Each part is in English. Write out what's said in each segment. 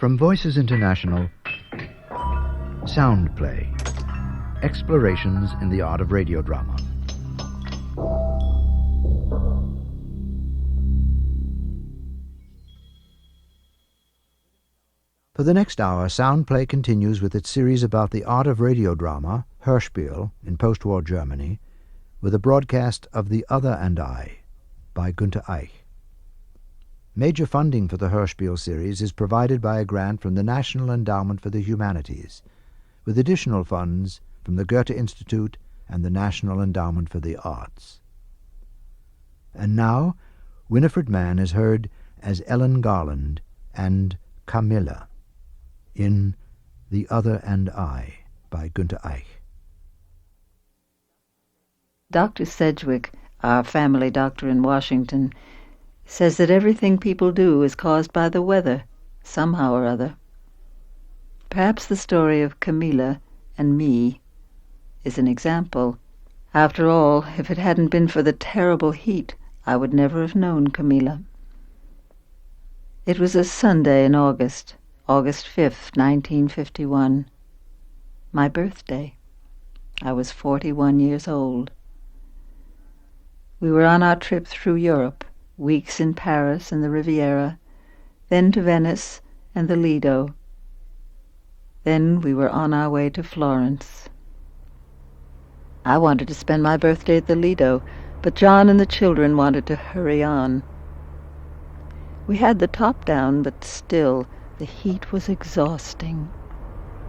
From Voices International, Sound Play, Explorations in the Art of Radio Drama. For the next hour, Sound Play continues with its series about the art of radio drama, Hörspiel, in post-war Germany, with a broadcast of The Other and I, by Gunther Eich. Major funding for the Hörspiel series is provided by a grant from the National Endowment for the Humanities, with additional funds from the Goethe Institute and the National Endowment for the Arts. And now, Winifred Mann is heard as Ellen Garland and Camilla in The Other and I, by Gunther Eich. Dr. Sedgwick, our family doctor in Washington, says that everything people do is caused by the weather, somehow or other. Perhaps the story of Camilla and me is an example. After all, if it hadn't been for the terrible heat, I would never have known Camilla. It was a Sunday in August 5th, 1951. My birthday. I was 41 years old. We were on our trip through Europe, weeks in Paris and the Riviera, then to Venice and the Lido. Then we were on our way to Florence. I wanted to spend my birthday at the Lido, but John and the children wanted to hurry on. We had the top down, but still, the heat was exhausting.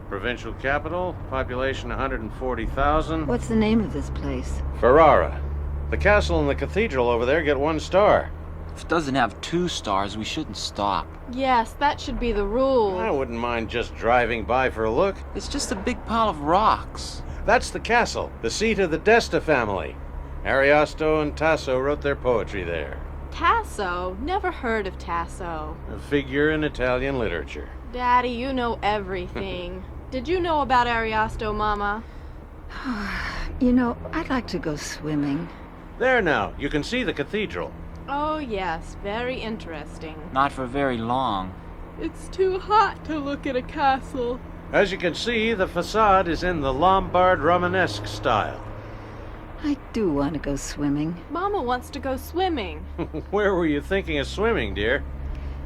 Provincial capital, population 140,000. What's the name of this place? Ferrara. The castle and the cathedral over there get 1 star. If it doesn't have 2 stars, we shouldn't stop. Yes, that should be the rule. I wouldn't mind just driving by for a look. It's just a big pile of rocks. That's the castle, the seat of the D'Este family. Ariosto and Tasso wrote their poetry there. Tasso? Never heard of Tasso. A figure in Italian literature. Daddy, you know everything. Did you know about Ariosto, Mama? You know, I'd like to go swimming. There now, you can see the cathedral. Oh, yes, very interesting. Not for very long. It's too hot to look at a castle. As you can see, the facade is in the Lombard Romanesque style. I do want to go swimming. Mama wants to go swimming. Where were you thinking of swimming, dear?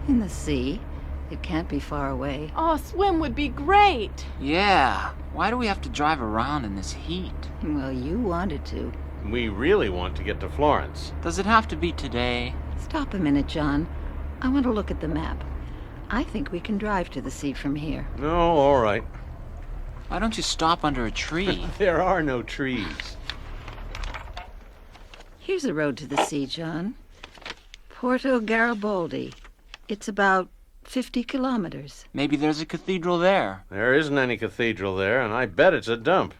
In the sea. It can't be far away. Oh, a swim would be great. Yeah, why do we have to drive around in this heat? Well, you wanted to. We really want to get to Florence. Does it have to be today? Stop a minute, John. I want to look at the map. I think we can drive to the sea from here. No, all right. Why don't you stop under a tree? There are no trees. Here's a road to the sea, John. Porto Garibaldi. It's about 50 kilometers. Maybe there's a cathedral there. There isn't any cathedral there, and I bet it's a dump.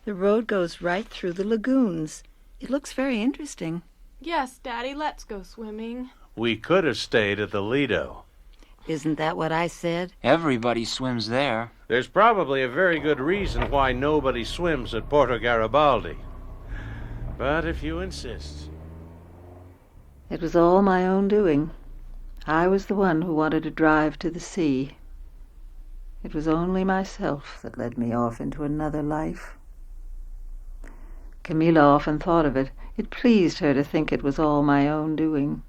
The road goes right through the lagoons. It looks very interesting. Yes, Daddy, let's go swimming. We could have stayed at the Lido. Isn't that what I said? Everybody swims there. There's probably a very good reason why nobody swims at Porto Garibaldi. But if you insist. It was all my own doing. I was the one who wanted to drive to the sea. It was only myself that led me off into another life. Camilla often thought of it. It pleased her to think it was all my own doing.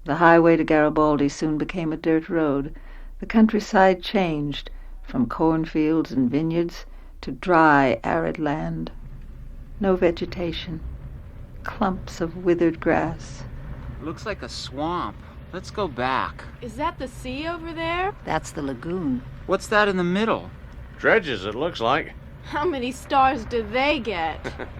The highway to Garibaldi soon became a dirt road. The countryside changed from cornfields and vineyards to dry, arid land. No vegetation. Clumps of withered grass. Looks like a swamp. Let's go back. Is that the sea over there? That's the lagoon. What's that in the middle? Dredges, it looks like. How many stars do they get?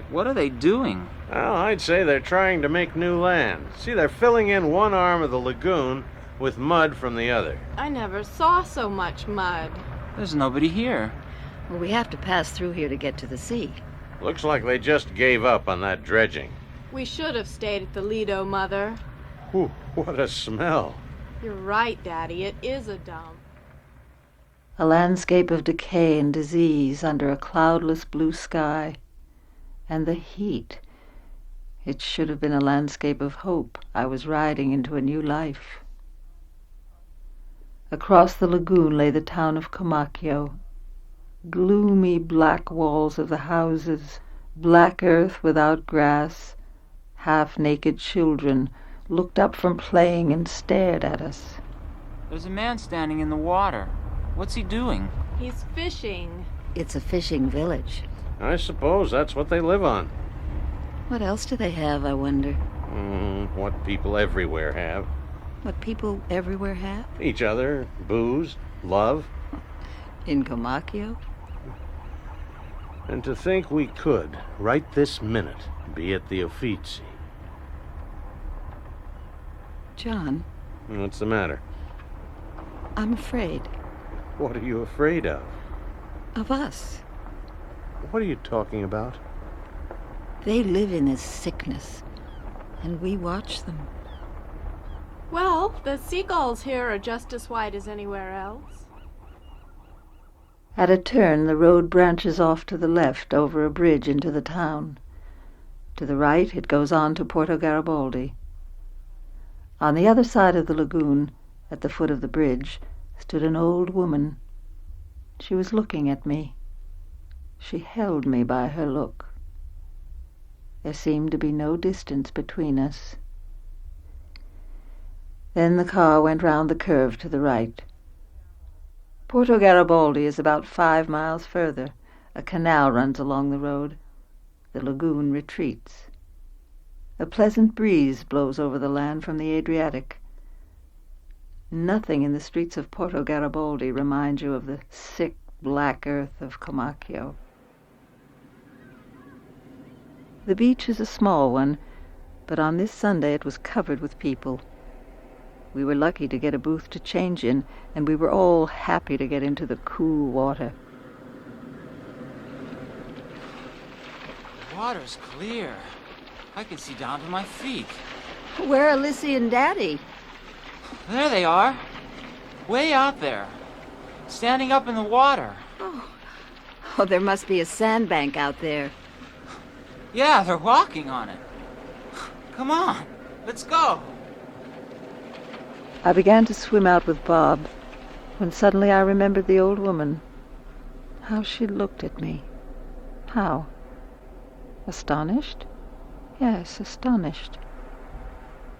What are they doing? Well, I'd say they're trying to make new land. See, they're filling in one arm of the lagoon with mud from the other. I never saw so much mud. There's nobody here. Well, we have to pass through here to get to the sea. Looks like they just gave up on that dredging. We should have stayed at the Lido, Mother. Whew, what a smell. You're right, Daddy. It is a dump. A landscape of decay and disease under a cloudless blue sky. And the heat. It should have been a landscape of hope. I was riding into a new life. Across the lagoon lay the town of Comacchio. Gloomy black walls of the houses, black earth without grass. Half-naked children looked up from playing and stared at us. There's a man standing in the water. What's he doing? He's fishing. It's a fishing village. I suppose that's what they live on. What else do they have, I wonder? What people everywhere have. What people everywhere have? Each other, booze, love. In Comacchio? And to think we could, right this minute, be at the Uffizi. John, What's the matter? I'm afraid. What are you afraid of? Of us. What are you talking about? They live in this sickness, and we watch them. Well, the seagulls here are just as white as anywhere else. At a turn, the road branches off to the left over a bridge into the town. To the right, it goes on to Porto Garibaldi. On the other side of the lagoon, at the foot of the bridge, stood an old woman. She was looking at me. She held me by her look. There seemed to be no distance between us. Then the car went round the curve to the right. Porto Garibaldi is about 5 miles further. A canal runs along the road. The lagoon retreats. A pleasant breeze blows over the land from the Adriatic. Nothing in the streets of Porto Garibaldi reminds you of the sick black earth of Comacchio. The beach is a small one, but on this Sunday it was covered with people. We were lucky to get a booth to change in, and we were all happy to get into the cool water. The water's clear. I can see down to my feet. Where are Lissy and Daddy? There they are. Way out there. Standing up in the water. Oh, there must be a sandbank out there. Yeah, they're walking on it. Come on, let's go. I began to swim out with Bob, when suddenly I remembered the old woman. How she looked at me. How? Astonished? Yes, astonished.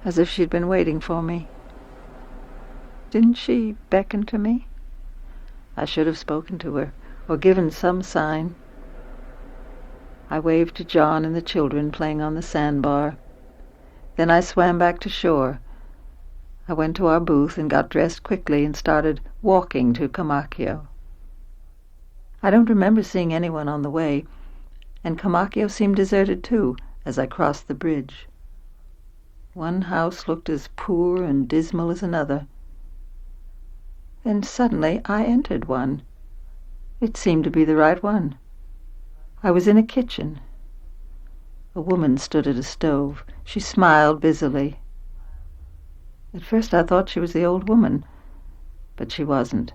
As if she'd been waiting for me. Didn't she beckon to me? I should have spoken to her, or given some sign. I waved to John and the children playing on the sandbar. Then I swam back to shore. I went to our booth and got dressed quickly and started walking to Comacchio. I don't remember seeing anyone on the way, and Comacchio seemed deserted too as I crossed the bridge. One house looked as poor and dismal as another. Then suddenly I entered one. It seemed to be the right one. I was in a kitchen. A woman stood at a stove. She smiled busily. At first I thought she was the old woman, but she wasn't.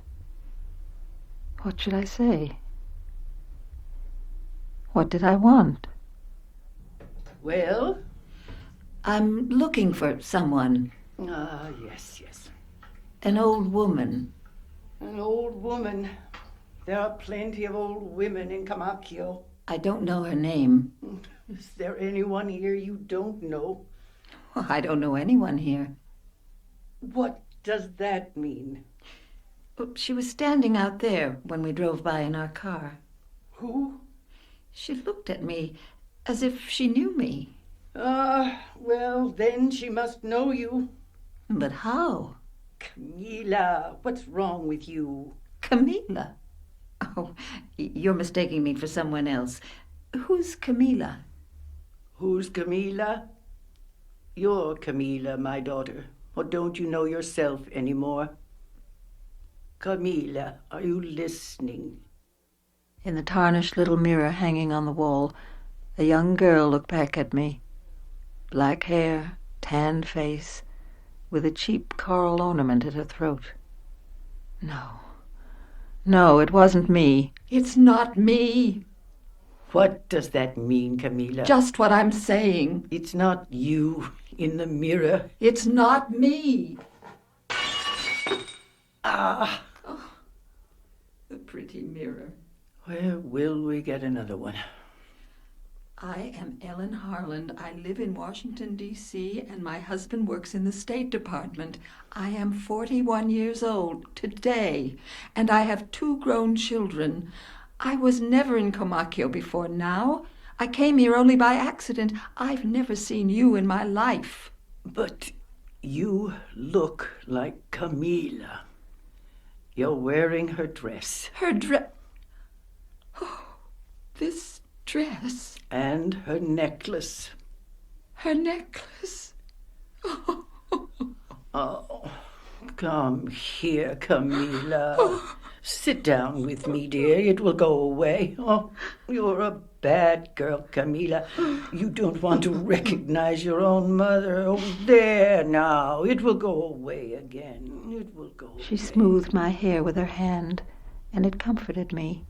What should I say? What did I want? Well? I'm looking for someone. Yes. An old woman. An old woman. There are plenty of old women in Comacchio. I don't know her name. Is there anyone here you don't know? Well, I don't know anyone here. What does that mean? She was standing out there when we drove by in our car. Who? She looked at me as if she knew me. Well, then she must know you. But how? Camila, what's wrong with you? Camila? Oh, you're mistaking me for someone else. Who's Camila? Who's Camila? You're Camila, my daughter. Or don't you know yourself anymore? Camila, are you listening? In the tarnished little mirror hanging on the wall, a young girl looked back at me. Black hair, tanned face, with a cheap coral ornament at her throat. No, it wasn't me. It's not me. What does that mean, Camila? Just what I'm saying. It's not you in the mirror. It's not me. Ah! The pretty mirror. Where will we get another one? I am Ellen Harland. I live in Washington, D.C., and my husband works in the State Department. I am 41 years old today, and I have 2 grown children. I was never in Comacchio before now. I came here only by accident. I've never seen you in my life. But you look like Camila. You're wearing her dress. Her dress... Oh, this dress. And her necklace. Her necklace. Oh, come here, Camila. Sit down with me, dear. It will go away. Oh, you're a bad girl, Camila. You don't want to recognize your own mother. Oh, there now. It will go away again. It will go away. She smoothed my hair with her hand, and it comforted me.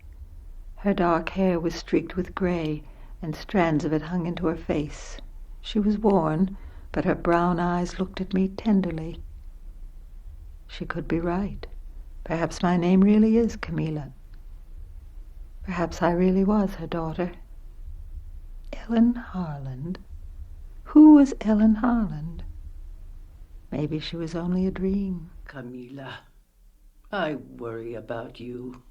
Her dark hair was streaked with gray, and strands of it hung into her face. She was worn, but her brown eyes looked at me tenderly. She could be right. Perhaps my name really is Camila. Perhaps I really was her daughter. Ellen Harland? Who was Ellen Harland? Maybe she was only a dream. Camila, I worry about you.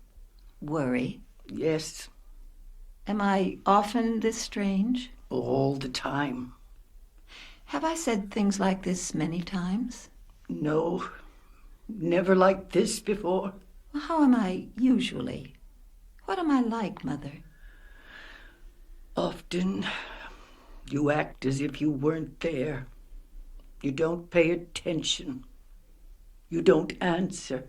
Worry? Yes, Am I often this strange? all the time. Have I said things like this many times? No, never like this before. How am I usually? What am I like, Mother? Often, you act as if you weren't there. You don't pay attention. You don't answer.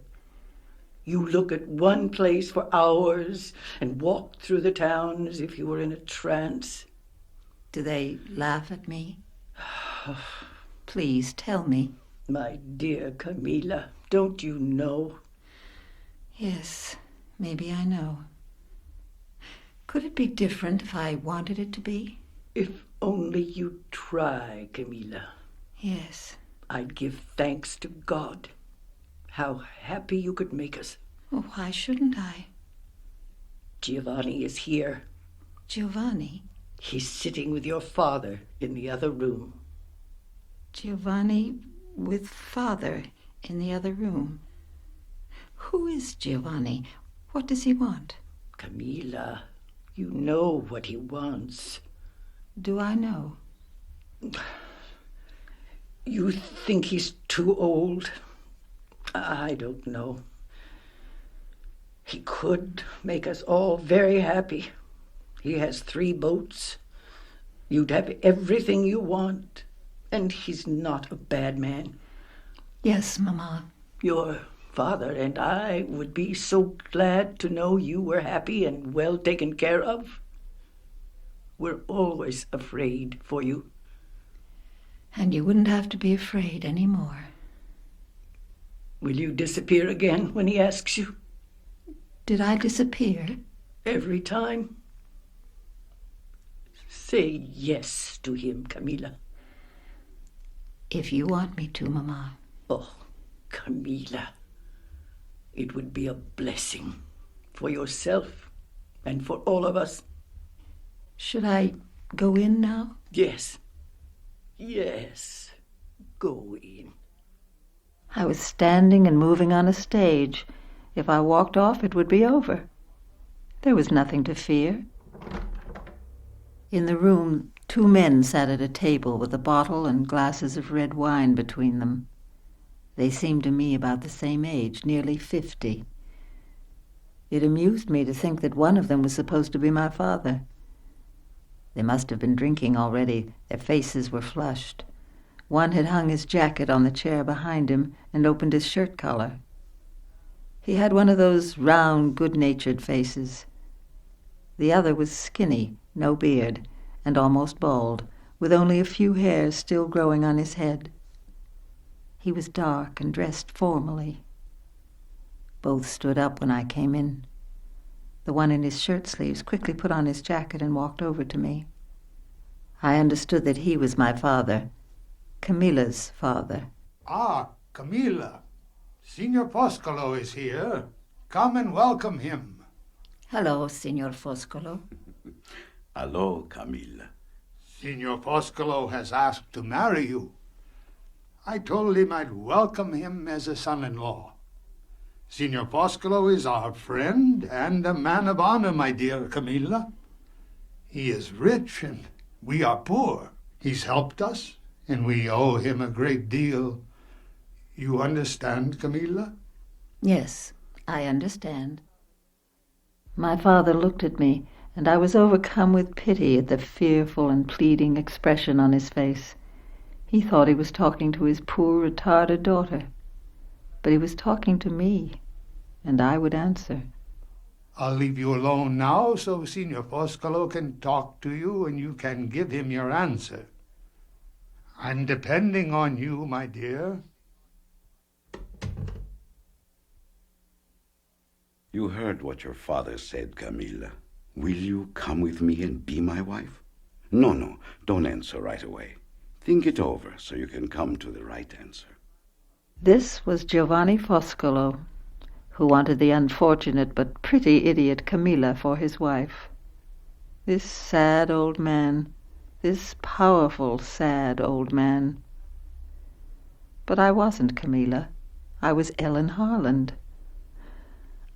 You look at one place for hours and walk through the town as if you were in a trance. Do they laugh at me? Please tell me. My dear Camila, don't you know? Yes, maybe I know. Could it be different if I wanted it to be? If only you'd try, Camila. Yes. I'd give thanks to God. How happy you could make us. Well, why shouldn't I? Giovanni is here. Giovanni? He's sitting with your father in the other room. Giovanni with Father in the other room. Who is Giovanni? What does he want? Camila, you know what he wants. Do I know? You think he's too old? I don't know. He could make us all very happy. He has 3 boats. You'd have everything you want. And he's not a bad man. Yes, Mama. Your father and I would be so glad to know you were happy and well taken care of. We're always afraid for you. And you wouldn't have to be afraid anymore. Will you disappear again when he asks you? Did I disappear? Every time? Say yes to him, Camila. If you want me to, Mama. Oh, Camila. It would be a blessing for yourself and for all of us. Should I go in now? Yes. Yes. Go in. I was standing and moving on a stage. If I walked off, it would be over. There was nothing to fear. In the room, 2 men sat at a table with a bottle and glasses of red wine between them. They seemed to me about the same age, nearly 50. It amused me to think that one of them was supposed to be my father. They must have been drinking already. Their faces were flushed. One had hung his jacket on the chair behind him and opened his shirt collar. He had one of those round, good-natured faces. The other was skinny, no beard, and almost bald, with only a few hairs still growing on his head. He was dark and dressed formally. Both stood up when I came in. The one in his shirt sleeves quickly put on his jacket and walked over to me. I understood that he was my father, Camilla's father. Ah, Camila. Signor Foscolo is here. Come and welcome him. Hello, Signor Foscolo. Hello, Camilla. Signor Foscolo has asked to marry you. I told him I'd welcome him as a son-in-law. Signor Foscolo is our friend and a man of honor, my dear Camilla. He is rich and we are poor. He's helped us and we owe him a great deal. You understand, Camilla? Yes, I understand. My father looked at me, and I was overcome with pity at the fearful and pleading expression on his face. He thought he was talking to his poor, retarded daughter. But he was talking to me, and I would answer. I'll leave you alone now so Signor Foscolo can talk to you and you can give him your answer. I'm depending on you, my dear. You heard what your father said, Camilla. Will you come with me and be my wife? No, don't answer right away. Think it over so you can come to the right answer. This was Giovanni Foscolo, who wanted the unfortunate but pretty idiot Camilla for his wife. This sad old man, this powerful, sad old man. But I wasn't Camilla. I was Ellen Harland.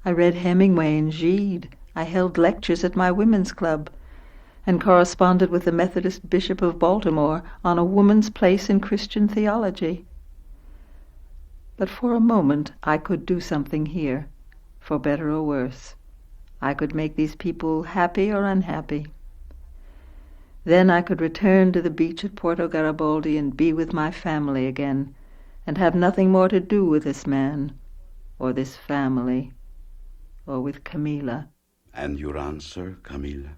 I read Hemingway and Gide. I held lectures at my women's club and corresponded with the Methodist Bishop of Baltimore on a woman's place in Christian theology. But for a moment I could do something here, for better or worse. I could make these people happy or unhappy. Then I could return to the beach at Porto Garibaldi and be with my family again, and have nothing more to do with this man, or this family, or with Camilla. And your answer, Camilla?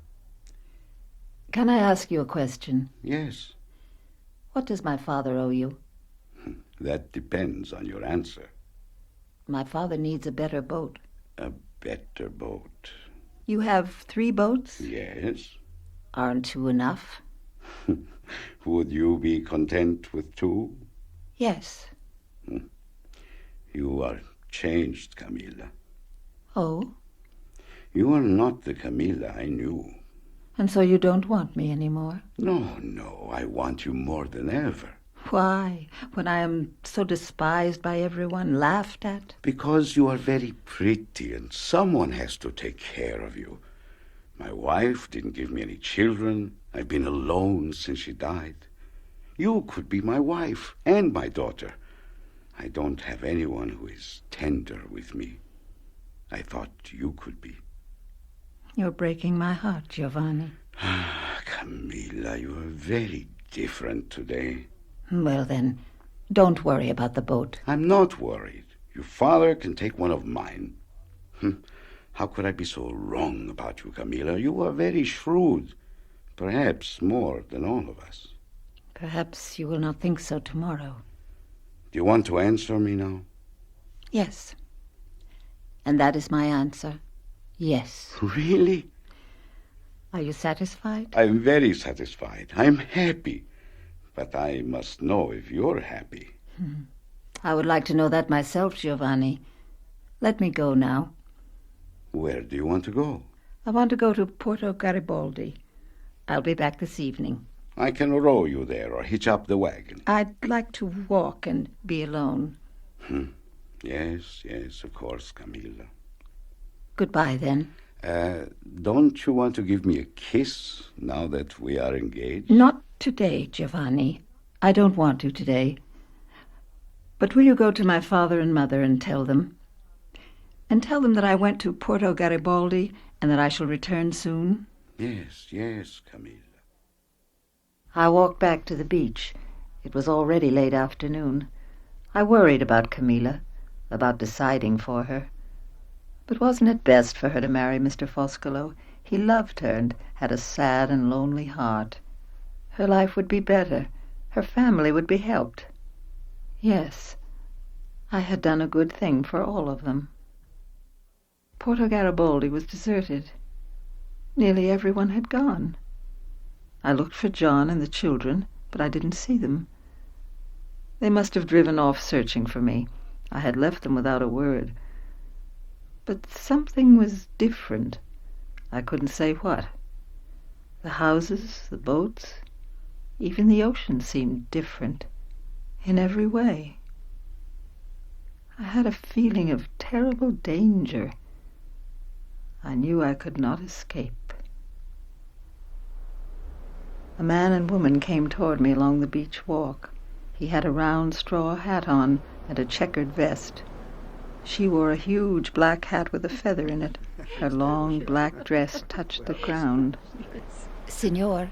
Can I ask you a question? Yes. What does my father owe you? That depends on your answer. My father needs a better boat. A better boat? You have 3 boats? Yes. Aren't 2 enough? Would you be content with 2? Yes. You are changed, Camilla. Oh? You are not the Camilla I knew. And so you don't want me anymore? No, I want you more than ever. Why, when I am so despised by everyone, laughed at? Because you are very pretty and someone has to take care of you. My wife didn't give me any children. I've been alone since she died. You could be my wife and my daughter. I don't have anyone who is tender with me. I thought you could be. You're breaking my heart, Giovanni. Camilla, you are very different today. Well, then, don't worry about the boat. I'm not worried. Your father can take one of mine. How could I be so wrong about you, Camilla? You are very shrewd. Perhaps more than all of us. Perhaps you will not think so tomorrow. Do you want to answer me now? Yes. And that is my answer. Yes. Really? Are you satisfied? I'm very satisfied. I'm happy. But I must know if you're happy. I would like to know that myself, Giovanni. Let me go now. Where do you want to go? I want to go to Porto Garibaldi. I'll be back this evening. I can row you there or hitch up the wagon. I'd like to walk and be alone. Yes, of course, Camilla. Goodbye, then. Don't you want to give me a kiss now that we are engaged? Not today, Giovanni. I don't want to today. But will you go to my father and mother and tell them? And tell them that I went to Porto Garibaldi and that I shall return soon? Yes, Camilla. I walked back to the beach. It was already late afternoon. I worried about Camilla, about deciding for her. But wasn't it best for her to marry Mr. Foscolo? He loved her and had a sad and lonely heart. Her life would be better. Her family would be helped. Yes, I had done a good thing for all of them. Porto Garibaldi was deserted. Nearly everyone had gone. I looked for John and the children, but I didn't see them. They must have driven off searching for me. I had left them without a word. But something was different. I couldn't say what. The houses, the boats, even the ocean seemed different in every way. I had a feeling of terrible danger. I knew I could not escape. A man and woman came toward me along the beach walk. He had a round straw hat on and a checkered vest. She wore a huge black hat with a feather in it. Her long black dress touched the ground. Signor,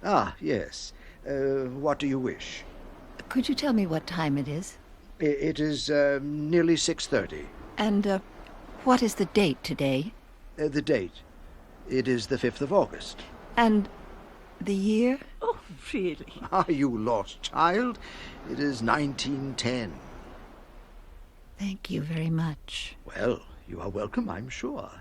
Ah, yes. What do you wish? could you tell me what time it is? It is nearly 6:30. And what is the date today? The date. It is the 5th of August. And the year? Oh, really? Are you lost, child? It is 1910. Thank you very much. Well, you are welcome, I'm sure.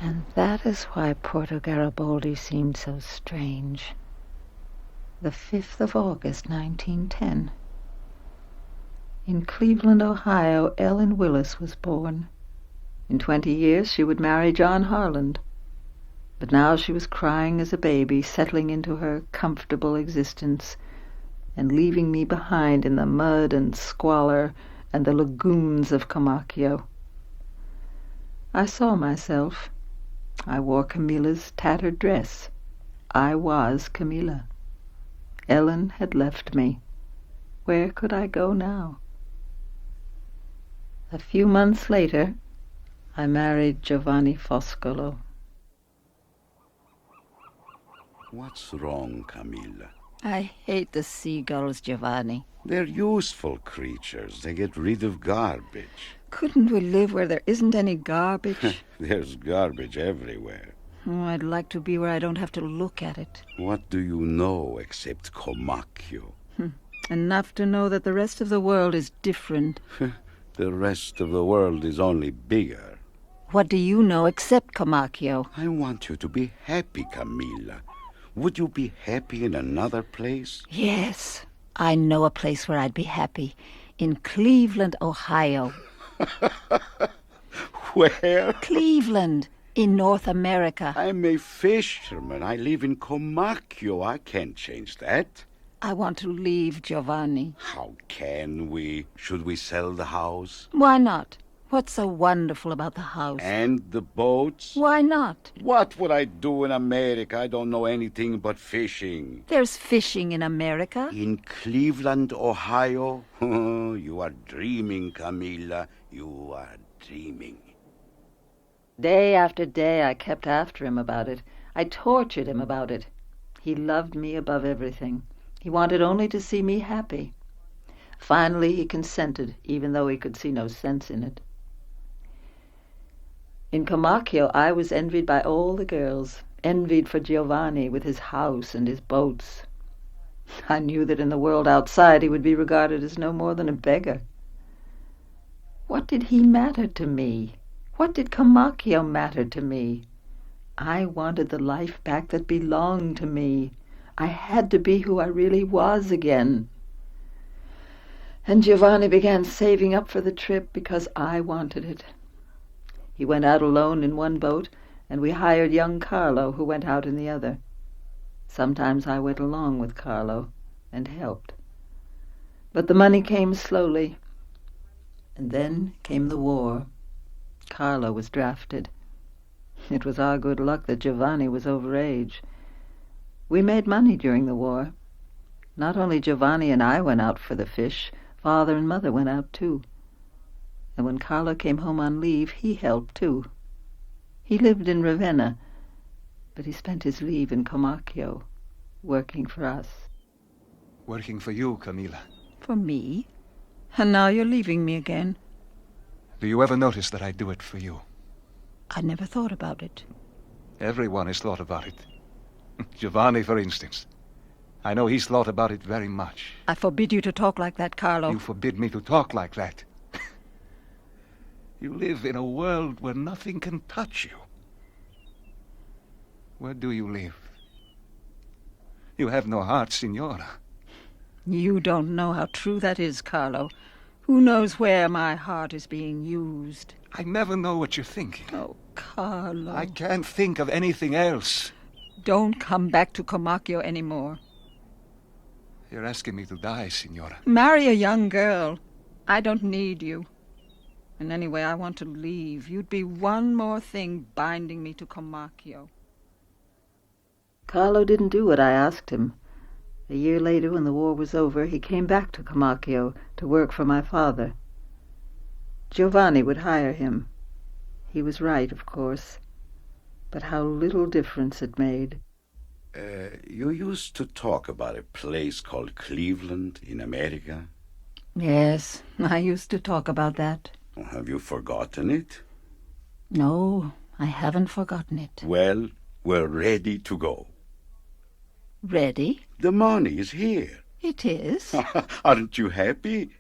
And that is why Porto Garibaldi seemed so strange. The 5th of August, 1910. In Cleveland, Ohio, Ellen Willis was born. In 20 years she would marry John Harland. But now she was crying as a baby, settling into her comfortable existence, and leaving me behind in the mud and squalor and the lagoons of Comacchio. I saw myself. I wore Camilla's tattered dress. I was Camilla. Ellen had left me. Where could I go now? A few months later, I married Giovanni Foscolo. What's wrong, Camilla? I hate the seagulls, Giovanni. They're useful creatures. They get rid of garbage. Couldn't we live where there isn't any garbage? There's garbage everywhere. Oh, I'd like to be where I don't have to look at it. What do you know except Comacchio? Enough to know that the rest of the world is different. The rest of the world is only bigger. What do you know except Comacchio? I want you to be happy, Camilla. Would you be happy in another place? Yes, I know a place where I'd be happy. In Cleveland, Ohio. Where? Cleveland, in North America. I'm a fisherman. I live in Comacchio. I can't change that. I want to leave, Giovanni. How can we? Should we sell the house? Why not? What's so wonderful about the house? And the boats? Why not? What would I do in America? I don't know anything but fishing. There's fishing in America. In Cleveland, Ohio? You are dreaming, Camilla. You are dreaming. Day after day I kept after him about it. I tortured him about it. He loved me above everything. He wanted only to see me happy. Finally he consented, even though he could see no sense in it. In Comacchio I was envied by all the girls, envied for Giovanni with his house and his boats. I knew that in the world outside he would be regarded as no more than a beggar. What did he matter to me? What did Comacchio matter to me? I wanted the life back that belonged to me. I had to be who I really was again. And Giovanni began saving up for the trip because I wanted it. He went out alone in one boat, and we hired young Carlo, who went out in the other. Sometimes I went along with Carlo and helped. But the money came slowly. And then came the war. Carlo was drafted. It was our good luck that Giovanni was over age. We made money during the war. Not only Giovanni and I went out for the fish, Father and Mother went out too. And when Carlo came home on leave, he helped too. He lived in Ravenna, but he spent his leave in Comacchio, working for us. Working for you, Camilla. For me? And now you're leaving me again. Do you ever notice that I do it for you? I never thought about it. Everyone has thought about it. Giovanni, for instance. I know he's thought about it very much. I forbid you to talk like that, Carlo. You forbid me to talk like that. You live in a world where nothing can touch you. Where do you live? You have no heart, Signora. You don't know how true that is, Carlo. Who knows where my heart is being used? I never know what you're thinking. Oh, Carlo. I can't think of anything else. Don't come back to Comacchio anymore. You're asking me to die, Signora. Marry a young girl. I don't need you. And anyway, I want to leave. You'd be one more thing binding me to Comacchio. Carlo didn't do what I asked him. A year later, when the war was over, he came back to Comacchio to work for my father. Giovanni would hire him. He was right, of course. But how little difference it made. You used to talk about a place called Cleveland in America. Yes, I used to talk about that. Have you forgotten it? No, I haven't forgotten it. Well, we're ready to go. Ready? The money is here. It is? Aren't you happy?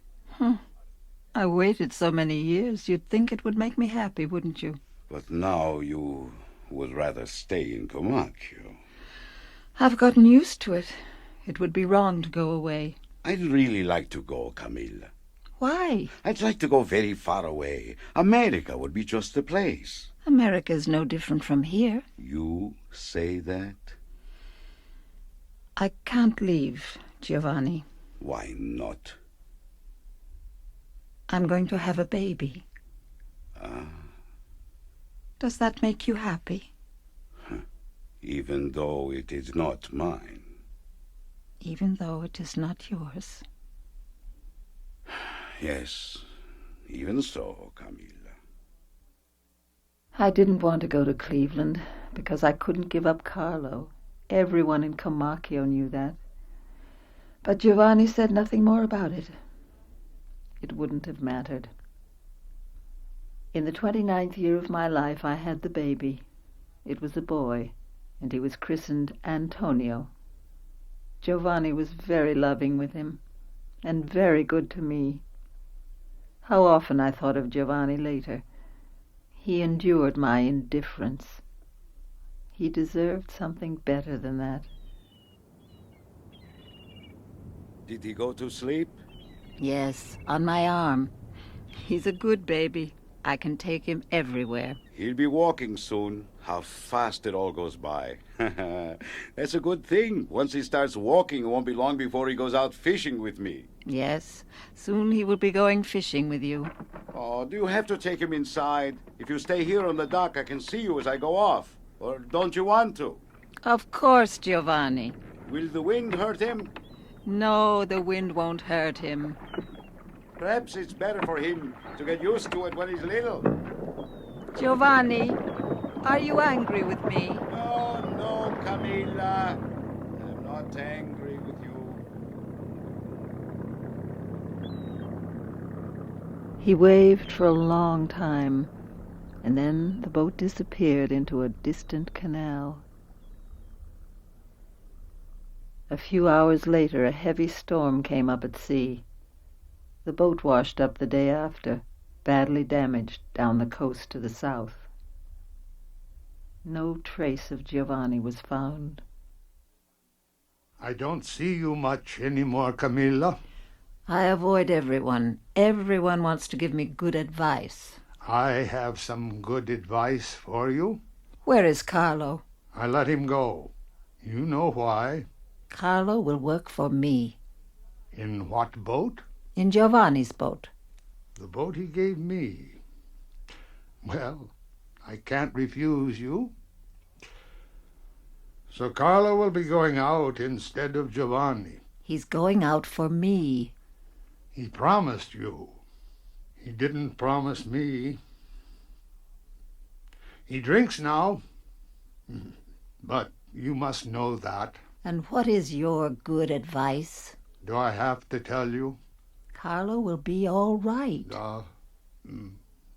I waited so many years. You'd think it would make me happy, wouldn't you? But now you would rather stay in Comacchio. I've gotten used to it. It would be wrong to go away. I'd really like to go, Camilla. Why? I'd like to go very far away. America would be just the place. America's no different from here. You say that? I can't leave, Giovanni. Why not? I'm going to have a baby. Does that make you happy? Even though it is not mine. Even though it is not yours. Yes, even so, Camilla. I didn't want to go to Cleveland because I couldn't give up Carlo. Everyone in Comacchio knew that. But Giovanni said nothing more about it. It wouldn't have mattered. In the 29th year of my life, I had the baby. It was a boy, and he was christened Antonio. Giovanni was very loving with him, and very good to me. How often I thought of Giovanni later. He endured my indifference. He deserved something better than that. Did he go to sleep? Yes, on my arm. He's a good baby. I can take him everywhere. He'll be walking soon. How fast it all goes by. That's a good thing. Once he starts walking, it won't be long before he goes out fishing with me. Yes, soon he will be going fishing with you. Oh, do you have to take him inside? If you stay here on the dock, I can see you as I go off. Or don't you want to? Of course, Giovanni. Will the wind hurt him? No, the wind won't hurt him. Perhaps it's better for him to get used to it when he's little. Giovanni, are you angry with me? No, Camilla. I'm not angry with you. He waved for a long time, and then the boat disappeared into a distant canal. A few hours later, a heavy storm came up at sea. The boat washed up the day after, badly damaged down the coast to the south. No trace of Giovanni was found. I don't see you much anymore, Camilla. I avoid everyone. Everyone wants to give me good advice. I have some good advice for you. Where is Carlo? I let him go. You know why. Carlo will work for me. In what boat? In Giovanni's boat. The boat he gave me. Well, I can't refuse you. So Carlo will be going out instead of Giovanni. He's going out for me. He promised you. He didn't promise me. He drinks now, but you must know that. And what is your good advice? Do I have to tell you? Carlo will be all right.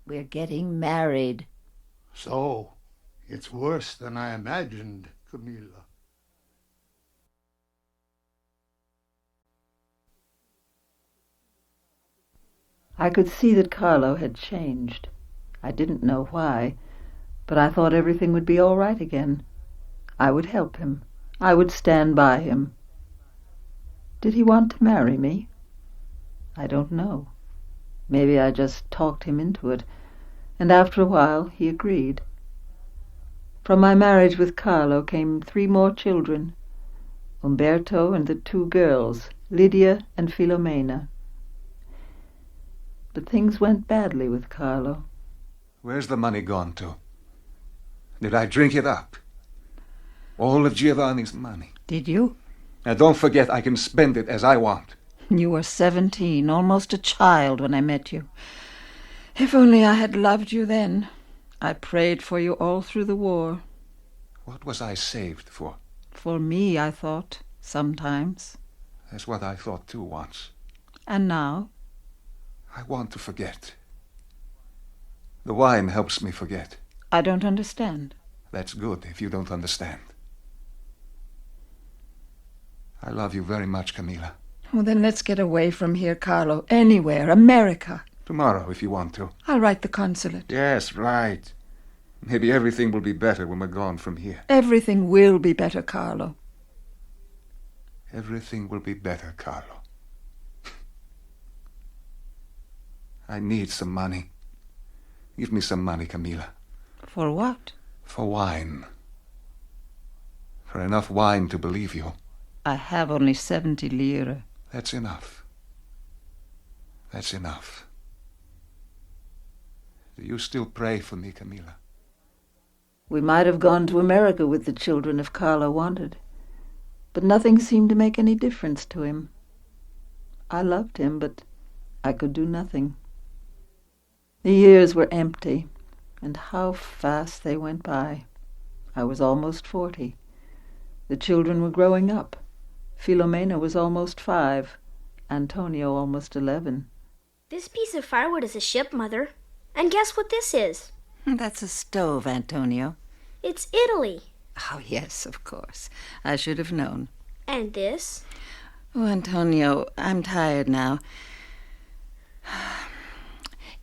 We're getting married. So, it's worse than I imagined, Camilla. I could see that Carlo had changed. I didn't know why, but I thought everything would be all right again. I would help him. I would stand by him. Did he want to marry me? I don't know. Maybe I just talked him into it, and after a while he agreed. From my marriage with Carlo came 3 more children, Umberto and the 2 girls, Lydia and Filomena. But things went badly with Carlo. Where's the money gone to? Did I drink it up? All of Giovanni's money. Did you? Now don't forget I can spend it as I want. You were 17, almost a child when I met you. If only I had loved you then. I prayed for you all through the war. What was I saved for? For me, I thought, sometimes. That's what I thought too once. And now? I want to forget. The wine helps me forget. I don't understand. That's good if you don't understand. I love you very much, Camilla. Well, then let's get away from here, Carlo. Anywhere. America. Tomorrow, if you want to. I'll write the consulate. Yes, right. Maybe everything will be better when we're gone from here. Everything will be better, Carlo. Everything will be better, Carlo. I need some money. Give me some money, Camilla. For what? For wine. For enough wine to believe you. I have only 70 lire. That's enough. That's enough. Do you still pray for me, Camilla? We might have gone to America with the children if Carlo wanted, but nothing seemed to make any difference to him. I loved him, but I could do nothing. The years were empty, and how fast they went by. I was almost 40. The children were growing up. Filomena was almost 5, Antonio almost 11. This piece of firewood is a ship, Mother. And guess what this is? That's a stove, Antonio. It's Italy. Oh, yes, of course. I should have known. And this? Oh, Antonio, I'm tired now.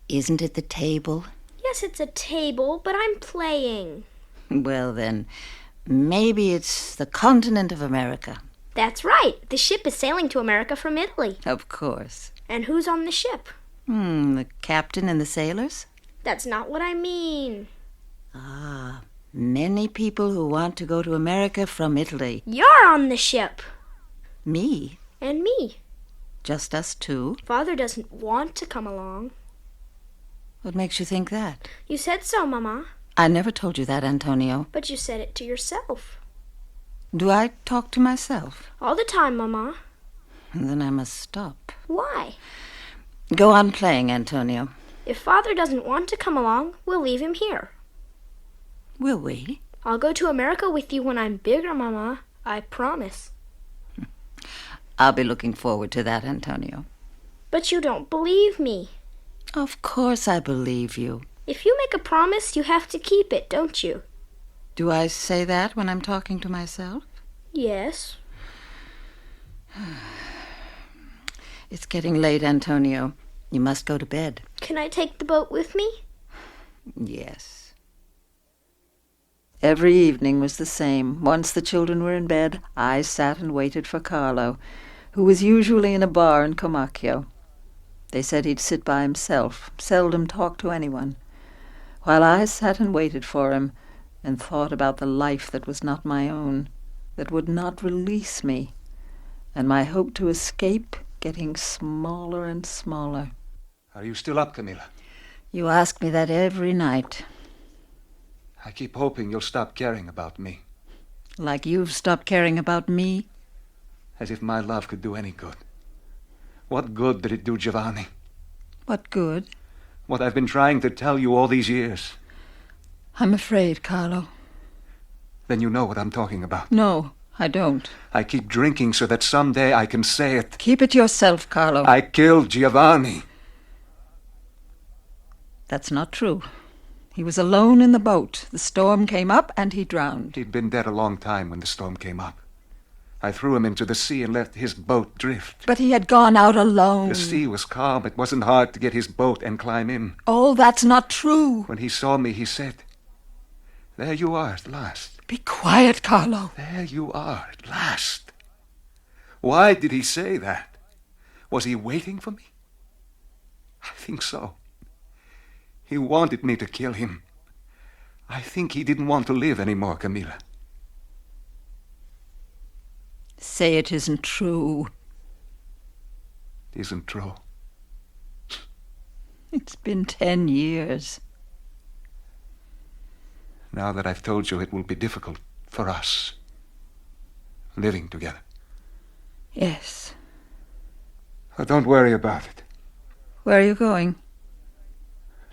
Isn't it the table? Yes, it's a table, but I'm playing. Well, then, maybe it's the continent of America. That's right. The ship is sailing to America from Italy. Of course. And who's on the ship? The captain and the sailors? That's not what I mean. Ah, many people who want to go to America from Italy. You're on the ship. Me? And me. Just us two? Father doesn't want to come along. What makes you think that? You said so, Mama. I never told you that, Antonio. But you said it to yourself. Do I talk to myself? All the time, Mama. Then I must stop. Why? Go on playing, Antonio. If Father doesn't want to come along, we'll leave him here. Will we? I'll go to America with you when I'm bigger, Mama. I promise. I'll be looking forward to that, Antonio. But you don't believe me. Of course I believe you. If you make a promise, you have to keep it, don't you? Do I say that when I'm talking to myself? Yes. It's getting late, Antonio. You must go to bed. Can I take the boat with me? Yes. Every evening was the same. Once the children were in bed, I sat and waited for Carlo, who was usually in a bar in Comacchio. They said he'd sit by himself, seldom talk to anyone, while I sat and waited for him and thought about the life that was not my own, that would not release me, and my hope to escape getting smaller and smaller. Are you still up, Camilla? You ask me that every night. I keep hoping you'll stop caring about me. Like you've stopped caring about me? As if my love could do any good. What good did it do Giovanni? What good? What I've been trying to tell you all these years. I'm afraid, Carlo. Then you know what I'm talking about. No, I don't. I keep drinking so that someday I can say it. Keep it yourself, Carlo. I killed Giovanni. That's not true. He was alone in the boat. The storm came up and he drowned. He'd been dead a long time when the storm came up. I threw him into the sea and let his boat drift. But he had gone out alone. The sea was calm. It wasn't hard to get his boat and climb in. Oh, that's not true. When he saw me, he said, "There you are at last." Be quiet, Carlo. There you are at last. Why did he say that? Was he waiting for me? I think so. He wanted me to kill him. I think he didn't want to live anymore, Camilla. Say it isn't true. It isn't true. It's been 10 years. Now that I've told you, it will be difficult for us living together. Yes. Oh, don't worry about it. Where are you going?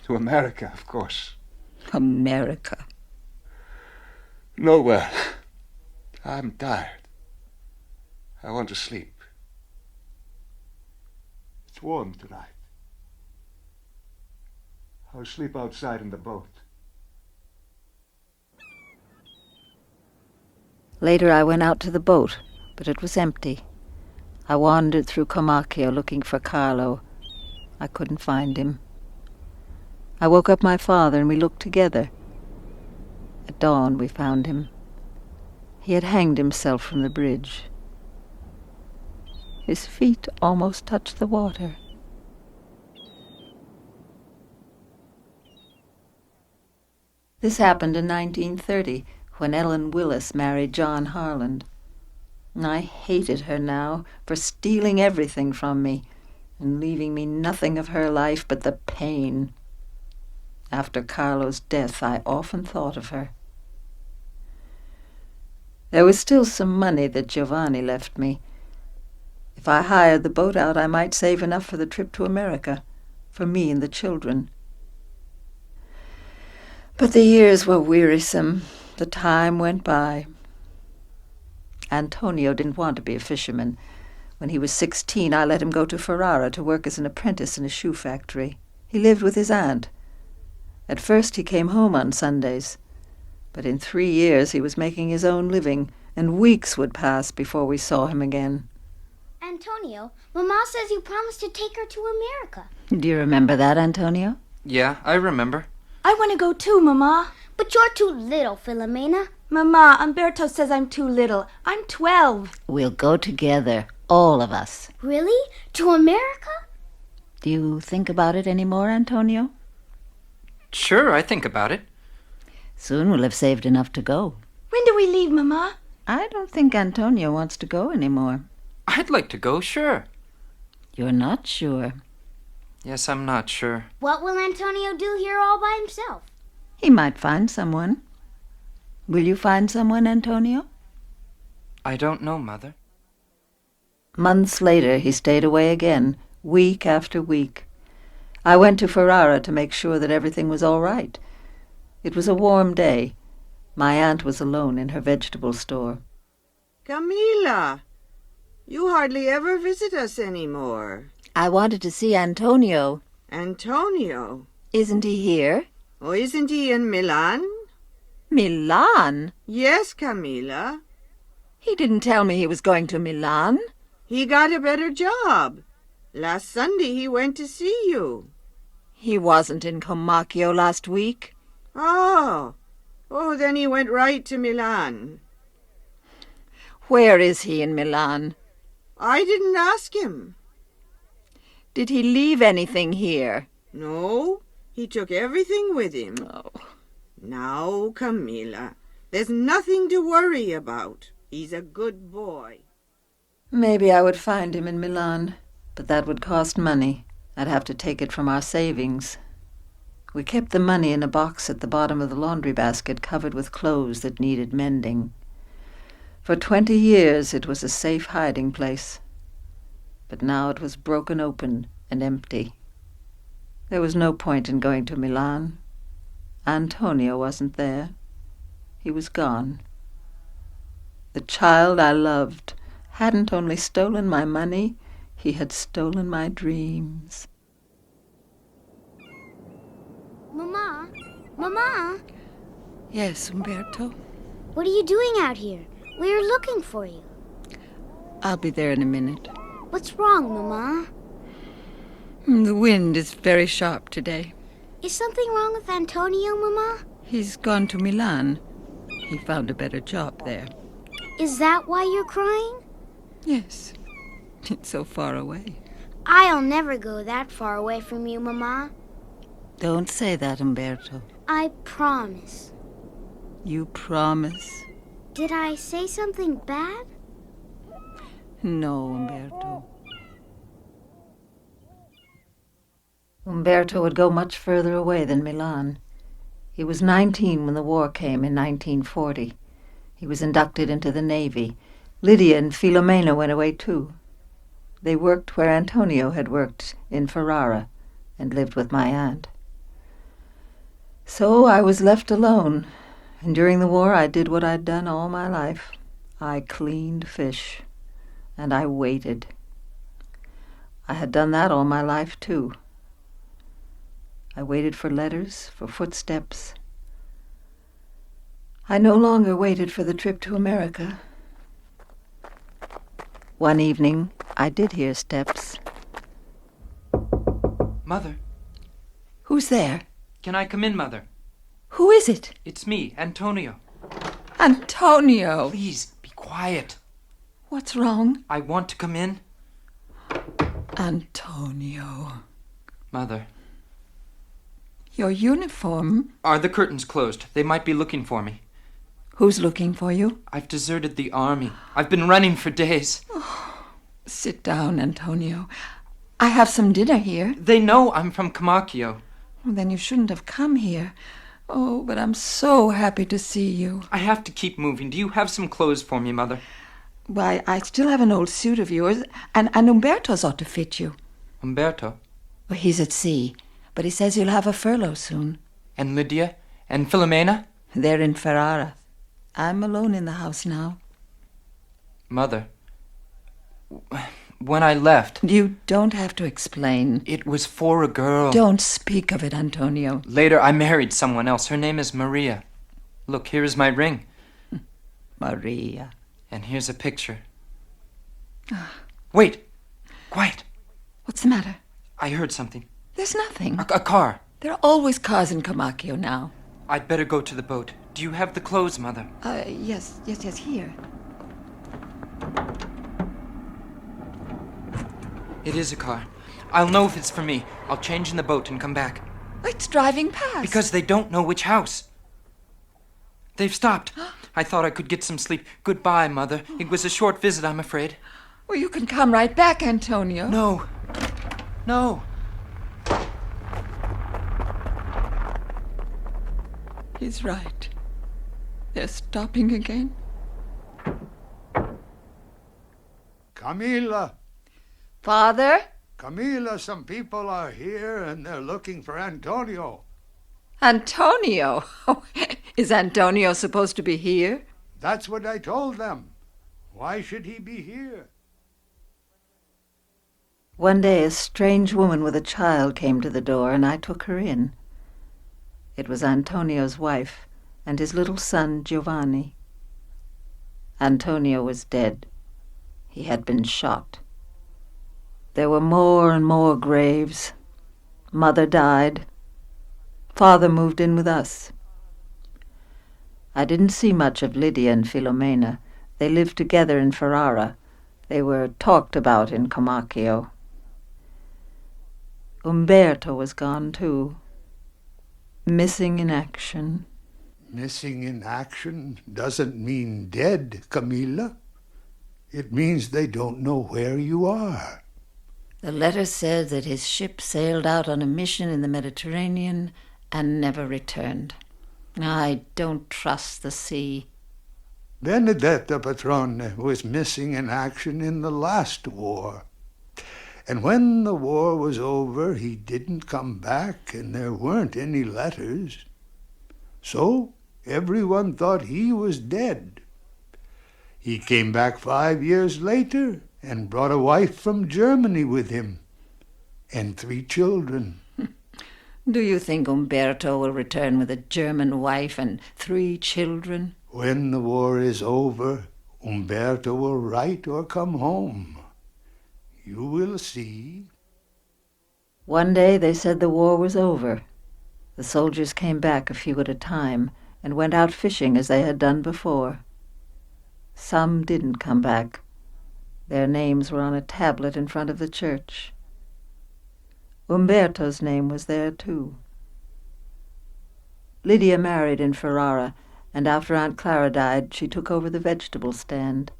To America, of course. America. Nowhere. I'm tired. I want to sleep. It's warm tonight. I'll sleep outside in the boat. Later I went out to the boat, but it was empty. I wandered through Comacchio looking for Carlo. I couldn't find him. I woke up my father and we looked together. At dawn we found him. He had hanged himself from the bridge. His feet almost touched the water. This happened in 1930, when Ellen Willis married John Harland. I hated her now for stealing everything from me and leaving me nothing of her life but the pain. After Carlo's death, I often thought of her. There was still some money that Giovanni left me. If I hired the boat out, I might save enough for the trip to America, for me and the children. But the years were wearisome. The time went by. Antonio didn't want to be a fisherman. When he was 16, I let him go to Ferrara to work as an apprentice in a shoe factory. He lived with his aunt. At first he came home on Sundays, but in 3 years he was making his own living, and weeks would pass before we saw him again. Antonio, Mama says you promised to take her to America. Do you remember that, Antonio? Yeah, I remember. I want to go too, Mama. But you're too little, Filomena. Mama, Umberto says I'm too little. I'm 12. We'll go together, all of us. Really? To America? Do you think about it any more, Antonio? Sure, I think about it. Soon we'll have saved enough to go. When do we leave, Mama? I don't think Antonio wants to go anymore. I'd like to go, sure. You're not sure. Yes, I'm not sure. What will Antonio do here all by himself? He might find someone. Will you find someone, Antonio? I don't know, Mother. Months later, he stayed away again, week after week. I went to Ferrara to make sure that everything was all right. It was a warm day. My aunt was alone in her vegetable store. Camilla, you hardly ever visit us anymore. I wanted to see Antonio. Antonio? Isn't he here? Oh, isn't he in Milan? Milan? Yes, Camilla. He didn't tell me he was going to Milan. He got a better job. Last Sunday he went to see you. He wasn't in Comacchio last week. Oh, then he went right to Milan. Where is he in Milan? I didn't ask him. Did he leave anything here? No, he took everything with him. Oh. Now, Camilla, there's nothing to worry about. He's a good boy. Maybe I would find him in Milan, but that would cost money. I'd have to take it from our savings. We kept the money in a box at the bottom of the laundry basket covered with clothes that needed mending. For 20 years it was a safe hiding place. But now it was broken open and empty. There was no point in going to Milan. Antonio wasn't there. He was gone. The child I loved hadn't only stolen my money, he had stolen my dreams. Mama? Mama? Yes, Umberto? What are you doing out here? We were looking for you. I'll be there in a minute. What's wrong, Mama? The wind is very sharp today. Is something wrong with Antonio, Mama? He's gone to Milan. He found a better job there. Is that why you're crying? Yes. It's so far away. I'll never go that far away from you, Mama. Don't say that, Umberto. I promise. You promise? Did I say something bad? No, Umberto. Umberto would go much further away than Milan. He was 19 when the war came in 1940. He was inducted into the Navy. Lydia and Filomena went away too. They worked where Antonio had worked in Ferrara and lived with my aunt. So I was left alone, and during the war I did what I'd done all my life. I cleaned fish, and I waited. I had done that all my life too. I waited for letters, for footsteps. I no longer waited for the trip to America. One evening, I did hear steps. Mother, Who's there? can I come in, Mother? Who is it? It's me, Antonio. Antonio! Please, be quiet. What's wrong? I want to come in. Antonio. Mother, Your uniform? are the curtains closed? They might be looking for me. Who's looking for you? I've deserted the army. I've been running for days. Sit down, Antonio. I have some dinner here. They know I'm from Camacchio. Well, then you shouldn't have come here. Oh, but I'm so happy to see you. I have to keep moving. Do you have some clothes for me, Mother? Why, I still have an old suit of yours, and Umberto's ought to fit you. Umberto? Well, he's at sea, but he says you'll have a furlough soon. And Lydia? And Filomena? They're in Ferrara. I'm alone in the house now. Mother, when I left... You don't have to explain. It was for a girl. Don't speak of it, Antonio. Later, I married someone else. Her name is Maria. Look, here is my ring. Maria. And here's a picture. Wait! Quiet! What's the matter? I heard something. There's nothing. A car. There are always cars in Camacchio now. I'd better go to the boat. Do you have the clothes, Mother? Yes, here. It is a car. I'll know if it's for me. I'll change in the boat and come back. It's driving past. Because they don't know which house. They've stopped. I thought I could get some sleep. Goodbye, Mother. It was a short visit, I'm afraid. Well, you can come right back, Antonio. No. No. He's right. They're stopping again. Camila! Father? Camila, some people are here and they're looking for Antonio. Antonio? Is Antonio supposed to be here? That's what I told them. Why should he be here? One day a strange woman with a child came to the door, and I took her in. It was Antonio's wife and his little son, Giovanni. Antonio was dead. He had been shot. There were more and more graves. Mother died. Father moved in with us. I didn't see much of Lydia and Filomena. They lived together in Ferrara. They were talked about in Camacchio. Umberto was gone, too. Missing in action. Missing in action doesn't mean dead, Camila. It means they don't know where you are. The letter said that his ship sailed out on a mission in the Mediterranean and never returned. I don't trust the sea. Benedetta Patrone was missing in action in the last war. And when the war was over, he didn't come back, and there weren't any letters. So everyone thought he was dead. He came back 5 years later and brought a wife from Germany with him, and 3 children. Do you think Umberto will return with a German wife and 3 children? When the war is over, Umberto will write or come home. You will see. One day they said the war was over. The soldiers came back a few at a time and went out fishing as they had done before. Some didn't come back. Their names were on a tablet in front of the church. Umberto's name was there, too. Lydia married in Ferrara, and after Aunt Clara died, she took over the vegetable stand.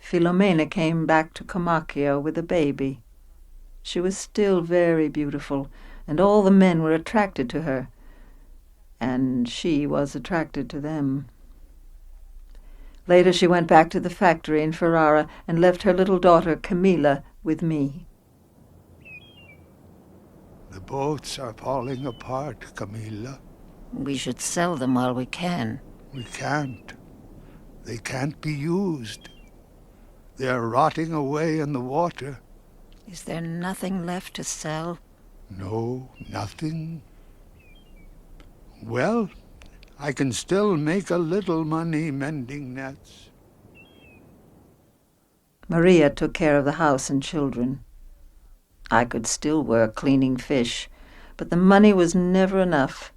Filomena came back to Comacchio with a baby. She was still very beautiful, and all the men were attracted to her, and she was attracted to them. Later she went back to the factory in Ferrara and left her little daughter Camilla with me. The boats are falling apart, Camilla. We should sell them while we can. We can't. They can't be used. They are rotting away in the water. Is there nothing left to sell? No, nothing. Well, I can still make a little money mending nets. Maria took care of the house and children. I could still work cleaning fish, but the money was never enough.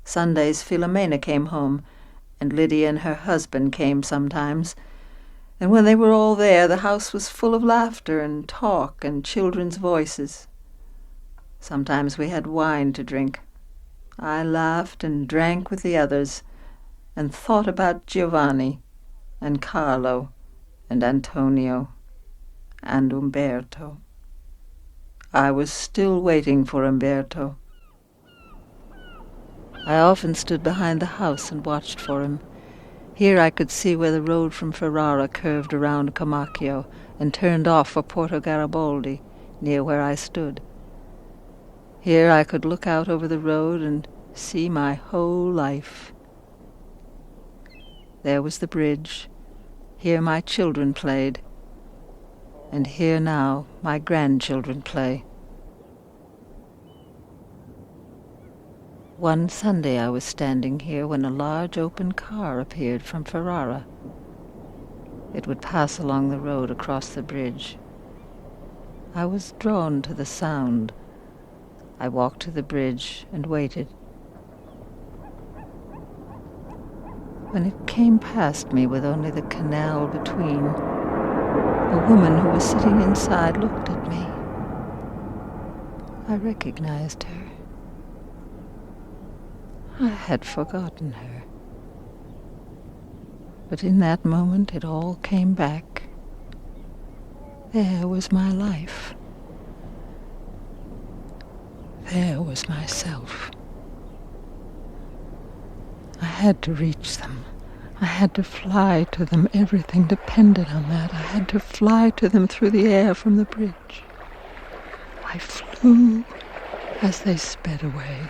Sundays Filomena came home, and Lydia and her husband came sometimes, and when they were all there, the house was full of laughter and talk and children's voices. Sometimes we had wine to drink. I laughed and drank with the others, and thought about Giovanni, and Carlo, and Antonio, and Umberto. I was still waiting for Umberto. I often stood behind the house and watched for him. Here I could see where the road from Ferrara curved around Comacchio and turned off for Porto Garibaldi, near where I stood. Here I could look out over the road and see my whole life. There was the bridge. Here my children played. And here now my grandchildren play. One Sunday I was standing here when a large open car appeared from Ferrara. It would pass along the road across the bridge. I was drawn to the sound. I walked to the bridge and waited. When it came past me with only the canal between, a woman who was sitting inside looked at me. I recognized her. I had forgotten her. But in that moment it all came back. There was my life. There was myself. I had to reach them. I had to fly to them. Everything depended on that. I had to fly to them through the air from the bridge. I flew as they sped away.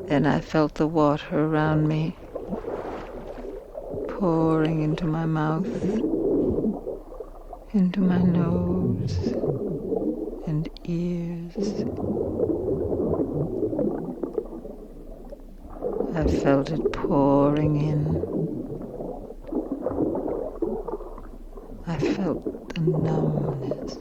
Then I felt the water around me, pouring into my mouth, into my nose and ears. I felt it pouring in. I felt the numbness.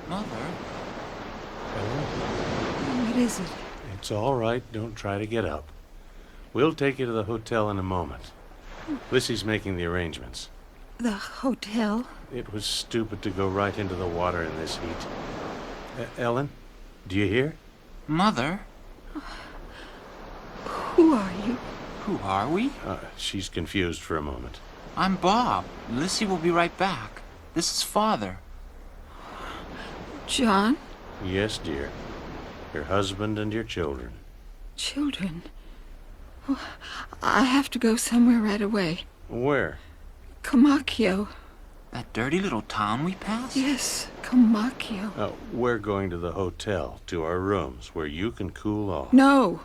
Mother? What is it? It's all right. Don't try to get up. We'll take you to the hotel in a moment. Lissy's making the arrangements. The hotel? It was stupid to go right into the water in this heat. Ellen, do you hear? Mother? Who are you? Who are we? She's confused for a moment. I'm Bob. Lissy will be right back. This is Father. John? Yes, dear. Your husband and your children. Children? Oh, I have to go somewhere right away. Where? Comacchio. That dirty little town we passed? Yes, Comacchio. We're going to the hotel, to our rooms, where you can cool off. No,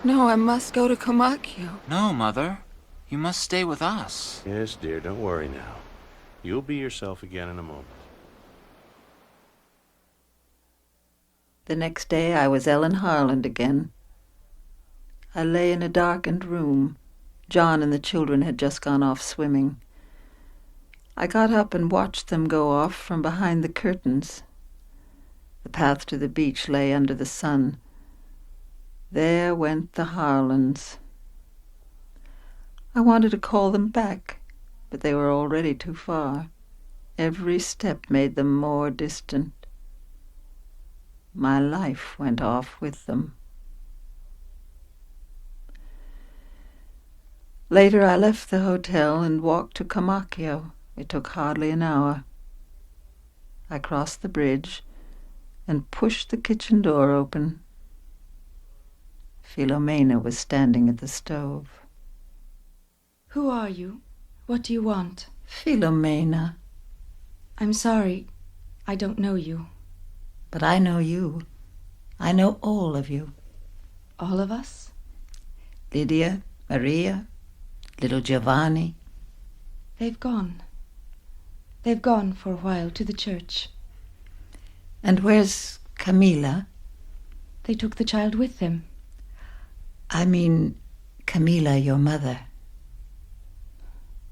I must go to Comacchio. No, Mother. You must stay with us. Yes, dear, don't worry now. You'll be yourself again in a moment. The next day I was Ellen Harland again. I lay in a darkened room. John and the children had just gone off swimming. I got up and watched them go off from behind the curtains. The path to the beach lay under the sun. There went the Harlands. I wanted to call them back, but they were already too far. Every step made them more distant. My life went off with them. Later I left the hotel and walked to Camacchio. It took hardly an hour. I crossed the bridge and pushed the kitchen door open. Philomena was standing at the stove. Who are you? What do you want? Philomena. I'm sorry. I don't know you. But I know you. I know all of you. All of us? Lydia, Maria, little Giovanni. They've gone. They've gone for a while to the church. And where's Camilla? They took the child with them. I mean, Camilla, your mother.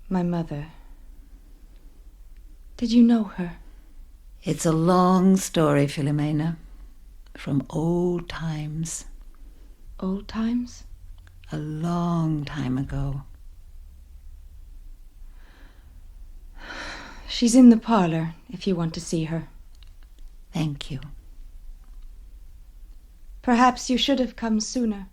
My mother. Did you know her? It's a long story, Philomena. From old times. Old times? A long time ago. She's in the parlor, if you want to see her. Thank you. Perhaps you should have come sooner.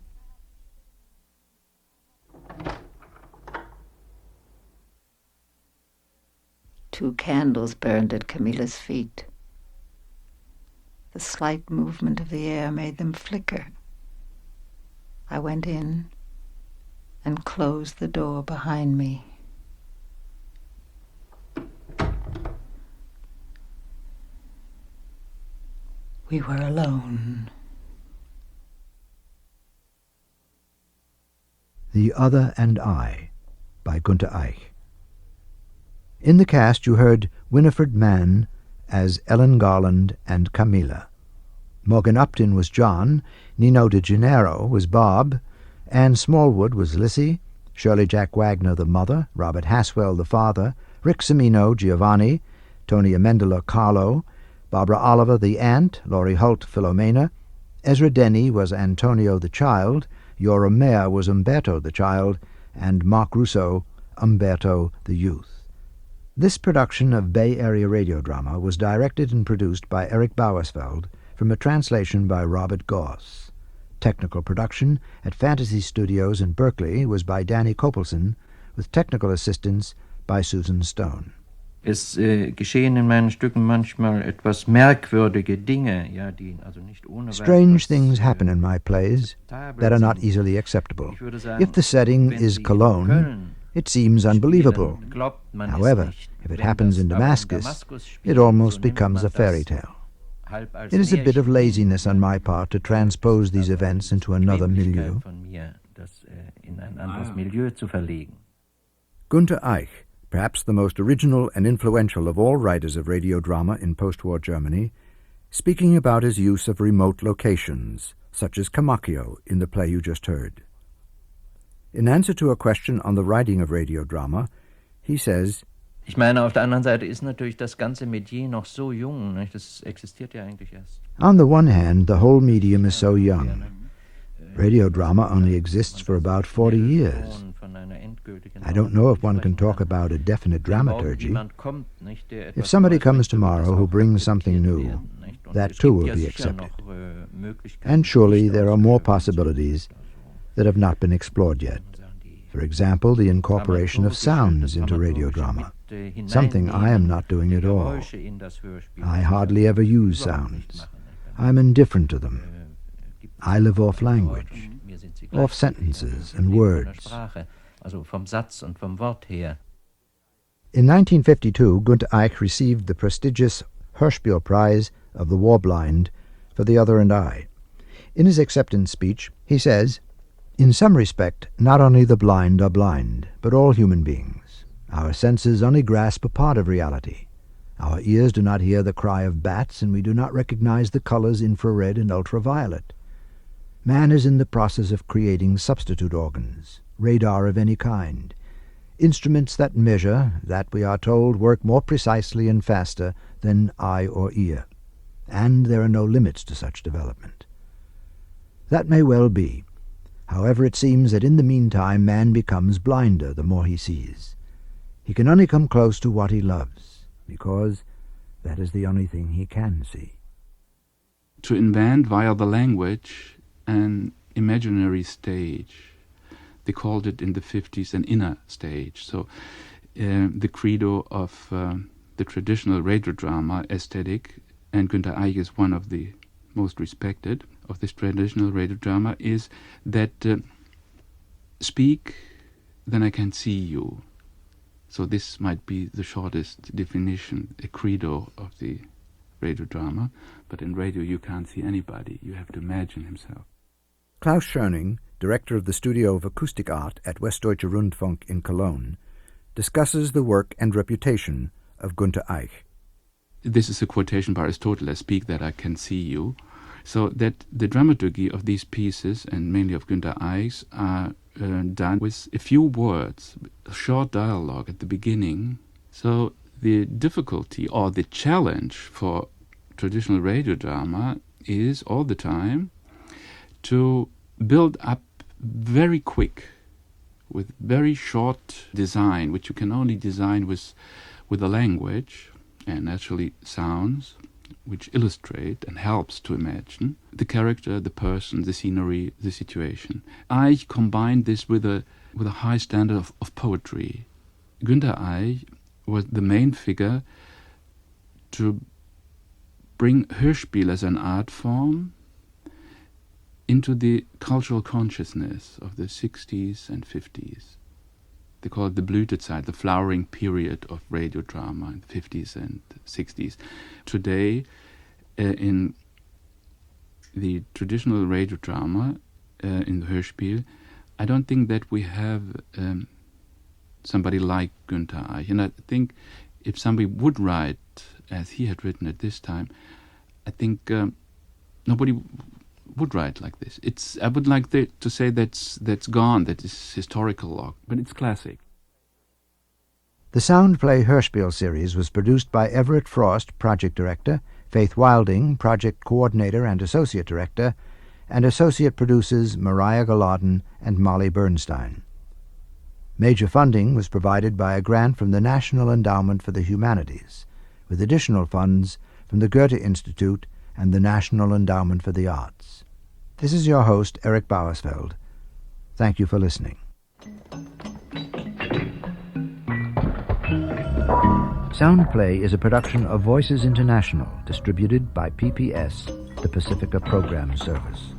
Two candles burned at Camilla's feet. The slight movement of the air made them flicker. I went in and closed the door behind me. We were alone. The Other and I, by Gunther Eich. In the cast you heard Winifred Mann as Ellen Garland and Camilla. Morgan Upton was John, Nino de Janeiro was Bob, Anne Smallwood was Lissy, Shirley Jack Wagner the mother, Robert Haswell the father, Rick Cimino Giovanni, Tony Amendola Carlo, Barbara Oliver the aunt, Laurie Holt Philomena, Ezra Denny was Antonio the child, Yora Mayer was Umberto the child, and Mark Russo Umberto the youth. This production of Bay Area radio drama was directed and produced by Eric Bauersfeld from a translation by Robert Goss. Technical production at Fantasy Studios in Berkeley was by Danny Kopelson, with technical assistance by Susan Stone. Es geschehen in meinen Stücken manchmal etwas merkwürdige Dinge, ja, die also nicht ohne Strange things happen in my plays that are not easily acceptable. If the setting is Cologne, it seems unbelievable. However, if it happens in Damascus, it almost becomes a fairy tale. It is a bit of laziness on my part to transpose these events into another milieu. Gunther Eich, perhaps the most original and influential of all writers of radio drama in post-war Germany, speaking about his use of remote locations, such as Camacchio in the play you just heard. In answer to a question on the writing of radio drama, he says, Ich meine, auf der anderen Seite ist natürlich das ganze Metier noch so jung, nicht? Das existiert ja eigentlich erst. On the one hand, the whole medium is so young. Radio drama only exists for about 40 years. I don't know if one can talk about a definite dramaturgy. If somebody comes tomorrow who brings something new, that too will be accepted. And surely there are more possibilities that have not been explored yet. For example, the incorporation of sounds into radio drama, something I am not doing at all. I hardly ever use sounds. I'm indifferent to them. I live off language, off sentences and words. In 1952, Gunther Eich received the prestigious Hörspiel Prize of the Warblind for The Other and I. In his acceptance speech, he says, "In some respect, not only the blind are blind, but all human beings. Our senses only grasp a part of reality. Our ears do not hear the cry of bats, and we do not recognize the colors infrared and ultraviolet. Man is in the process of creating substitute organs, radar of any kind. instruments that measure, that we are told work more precisely and faster than eye or ear, and there are no limits to such development. That may well be. However, it seems that in the meantime man becomes blinder the more he sees. He can only come close to what he loves, because that is the only thing he can see. To invent via the language an imaginary stage. They called it in the 50s an inner stage. So the credo of the traditional radio drama aesthetic, and Gunther Eich is one of the most respected of this traditional radio drama, is that speak, then I can see you. So this might be the shortest definition, a credo of the radio drama, but in radio you can't see anybody, you have to imagine himself. Klaus Schöning, director of the Studio of Acoustic Art at Westdeutscher Rundfunk in Cologne, discusses the work and reputation of Gunther Eich. This is a quotation by Aristotle, speak that I can see you. So that the dramaturgy of these pieces, and mainly of Gunther Eich's, are done with a few words, a short dialogue at the beginning. So the difficulty or the challenge for traditional radio drama is all the time to build up very quick, with very short design, which you can only design with a language and naturally sounds, which illustrate and helps to imagine the character, the person, the scenery, the situation. I combined this with a high standard of poetry. Gunther Eich was the main figure to bring Hörspiel as an art form into the cultural consciousness of the 60s and 50s. They call it the Blütezeit, the flowering period of radio drama in the 50s and 60s. Today, in the traditional radio drama, in the Hörspiel, I don't think that we have somebody like Gunther Eich. And I think if somebody would write as he had written at this time, I think nobody would write like this. I would like to say that's gone, that is historical log, but it's classic. The sound play Hörspiel series was produced by Everett Frost, project director, Faith Wilding, project coordinator and associate director, and associate producers Mariah Galaden and Molly Bernstein. Major funding was provided by a grant from the National Endowment for the Humanities, with additional funds from the Goethe Institute and the National Endowment for the Arts. This is your host, Eric Bauersfeld. Thank you for listening. Soundplay is a production of Voices International, distributed by PPS, the Pacifica Program Service.